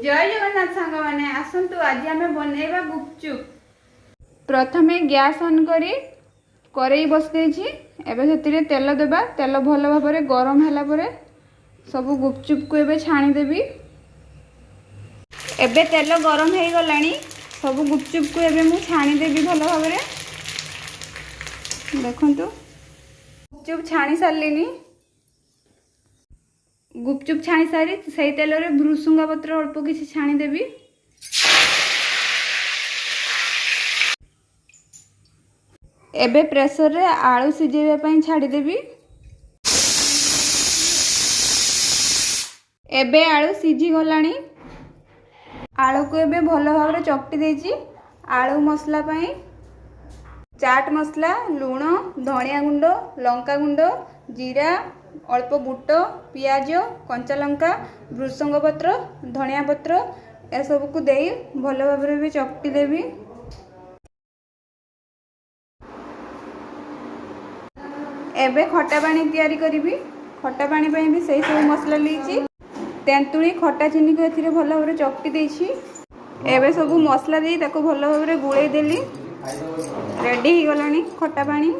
जय जगन्नाथ सांग मैंने आसतु आज आम बनइबा गुपचुप। प्रथमे गैस ऑन करी करेई बसई से तेल देबा। तेल भल भाव गरम है सब गुपचुप को एबे छाणीदेवी। एबे तेल गरम हो गलानी सब गुपचुप को एबे मु छाणीदेवी भल भाव। देखंतु गुपचुप छाणी सारलिनी। गुपचुप छाणी सारी से तेल रे भृसुंगा पत्र अल्प किसी छाणीदेवी। एबे प्रेसर रे आलू सिझेबा पई छाड़ीदेवी। एबे आलू सिझी गलानी। आलू को एबे भल भाव चकटी देछि। आलू मसला पई चाट मसला, लूण, धनिया गुंड, लंका गुंड, जीरा, अल्प बुट, पियाज, कंचा लंका, भृसंग पत्र, धनिया पत्र ए सब को देई भल भाव भी चकटी देवी। एबे खट्टा पानी तैयारी करी। खट्टा पानी पई भी सही सब मसला लीची। तेंतुली खट्टा चीनी को एथिरे भल भाव चकटी देछि। एबे सब मसला दे ताको भल भाव गुळै देली। रेडी हो गलानी खट्टा पानी।